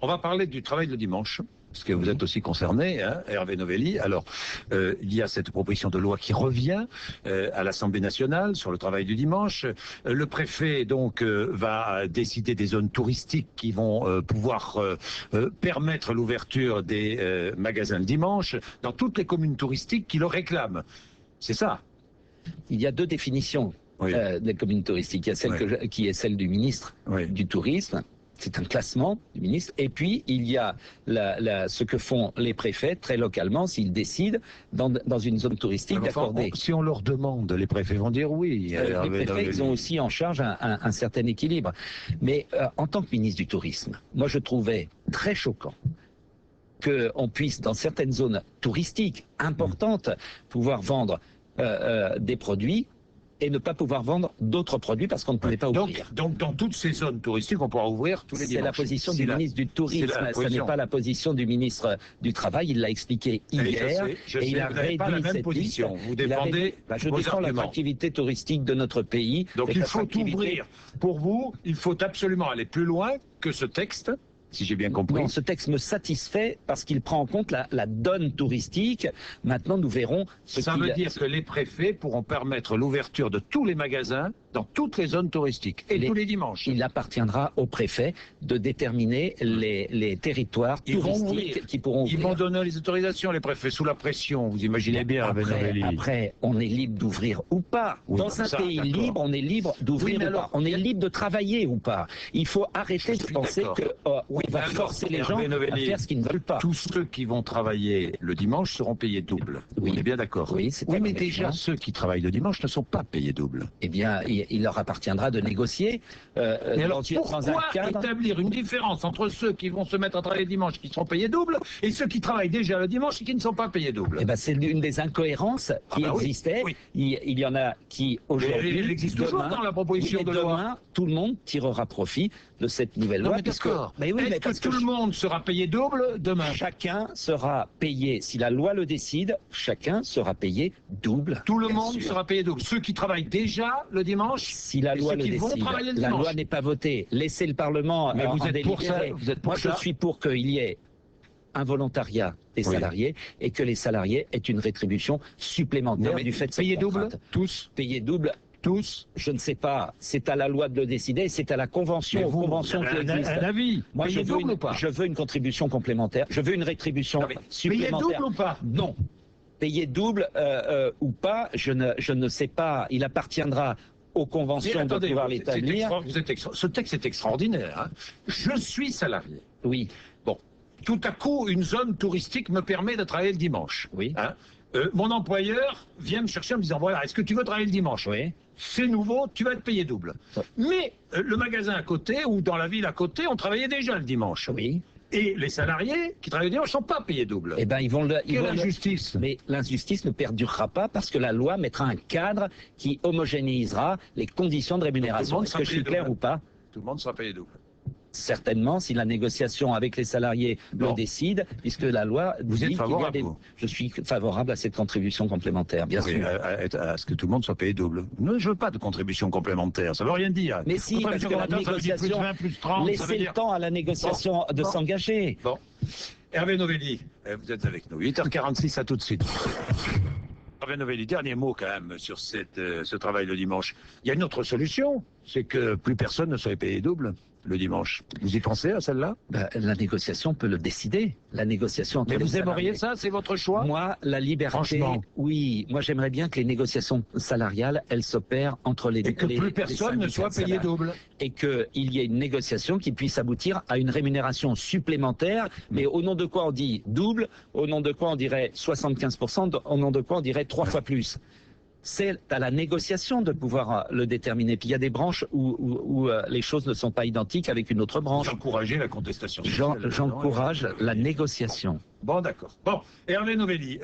On va parler du travail le dimanche, parce que vous êtes aussi concerné, hein, Hervé Novelli. Alors, il y a cette proposition de loi qui revient à l'Assemblée nationale sur le travail du dimanche. Le préfet, donc, va décider des zones touristiques qui vont pouvoir permettre l'ouverture des magasins le dimanche dans toutes les communes touristiques qui le réclament. C'est ça? Il y a deux définitions des communes touristiques. Il y a celle qui est celle du ministre du Tourisme. C'est un classement du ministre. Et puis, il y a ce que font les préfets, très localement, s'ils décident, dans une zone touristique, d'accorder. Si on leur demande, les préfets vont dire oui. Les préfets, ils ont aussi en charge un certain équilibre. Mais en tant que ministre du Tourisme, moi, je trouvais très choquant qu'on puisse, dans certaines zones touristiques importantes, pouvoir vendre des produits et ne pas pouvoir vendre d'autres produits parce qu'on ne pouvait pas ouvrir. Donc, dans toutes ces zones touristiques, on pourra ouvrir tous les dimanches. C'est la position du ministre du Tourisme, ce n'est pas la position du ministre du Travail. Il l'a expliqué hier et il a réduit cette position. Vous défendez je défends l'attractivité touristique de notre pays. Donc il faut ouvrir. Pour vous, il faut absolument aller plus loin que ce texte. Si j'ai bien compris. Non, ce texte me satisfait parce qu'il prend en compte la donne touristique. Maintenant, nous verrons ce Ça veut dire que les préfets pourront permettre l'ouverture de tous les magasins dans toutes les zones touristiques et tous les dimanches. Il appartiendra aux préfets de déterminer les territoires touristiques qui pourront ouvrir. Ils vont donner les autorisations, les préfets, sous la pression. Vous imaginez bien. Après, on est libre d'ouvrir ou pas. Dans un pays libre, on est libre d'ouvrir ou pas. On est libre de travailler ou pas. Il faut arrêter de penser qu'on va forcer les gens à faire ce qu'ils ne veulent pas. Tous ceux qui vont travailler le dimanche seront payés double. On est bien d'accord. Oui, mais déjà, ceux qui travaillent le dimanche ne sont pas payés double. Eh bien, il leur appartiendra de négocier. Mais alors, pourquoi établir une différence entre ceux qui vont se mettre à travailler le dimanche qui seront payés double et ceux qui travaillent déjà le dimanche et qui ne sont pas payés double? Eh bien, c'est une des incohérences qui existait. Oui. Il y en a qui, aujourd'hui, elle existe toujours dans la proposition de loi. Tout le monde tirera profit de cette nouvelle loi. D'accord. Est-ce que tout le monde sera payé double demain? Chacun sera payé, si la loi le décide, chacun sera payé double. Tout le monde sera payé double. Ceux qui travaillent déjà le dimanche, si la loi le décide, la loi n'est pas votée. Laissez le Parlement. Mais vous êtes pour ça. Moi, je suis pour qu'il y ait un volontariat des salariés et que les salariés aient une rétribution supplémentaire du fait de cette payer double, tous payer double. Tous, je ne sais pas, c'est à la loi de le décider, c'est à la convention, aux conventions qui existent. Un avis. Moi, je veux une contribution complémentaire, je veux une rétribution supplémentaire. Payer double ou pas? Non. Payer double ou pas, je ne sais pas. Il appartiendra aux conventions de pouvoir l'établir. Ce texte est extraordinaire. Hein. Je suis salarié. Oui. Bon. Tout à coup, une zone touristique me permet de travailler le dimanche. Oui. Hein. Mon employeur vient me chercher en me disant voilà, est-ce que tu veux travailler le dimanche? Oui. C'est nouveau, tu vas être payé double. Mais le magasin à côté ou dans la ville à côté, on travaillait déjà le dimanche. Oui. Et les salariés qui travaillent le dimanche ne sont pas payés double. Eh ben, Quelle injustice. Mais l'injustice ne perdurera pas parce que la loi mettra un cadre qui homogénéisera les conditions de rémunération. Est-ce que je suis clair ou pas? Tout le monde sera payé double. Certainement, si la négociation avec les salariés le décide, puisque la loi vous êtes favorable. Je suis favorable à cette contribution complémentaire, bien sûr. À ce que tout le monde soit payé double. Non, je veux pas de contribution complémentaire, ça veut rien dire. Mais si, parce que la négociation, plus 20, plus 30, laissez le temps à la négociation de s'engager. Bon. Hervé Novelli, vous êtes avec nous. 8h46, à tout de suite. Hervé Novelli, dernier mot quand même sur ce travail le dimanche. Il y a une autre solution, c'est que plus personne ne soit payé double le dimanche. Vous y pensez à celle-là? La négociation peut le décider. La négociation entre Mais les vous aimeriez salariés. ça? C'est votre choix? Moi, la liberté... Franchement. Oui, moi j'aimerais bien que les négociations salariales, elles s'opèrent entre les... Et que plus personne ne soit payé double. Et qu'il y ait une négociation qui puisse aboutir à une rémunération supplémentaire, mais au nom de quoi on dit double, au nom de quoi on dirait 75%, au nom de quoi on dirait 3 fois plus. C'est à la négociation de pouvoir le déterminer. Puis il y a des branches où les choses ne sont pas identiques avec une autre branche. J'encourageais la contestation. J'encourage la négociation. Bon, d'accord. Bon, Hervé Novelli.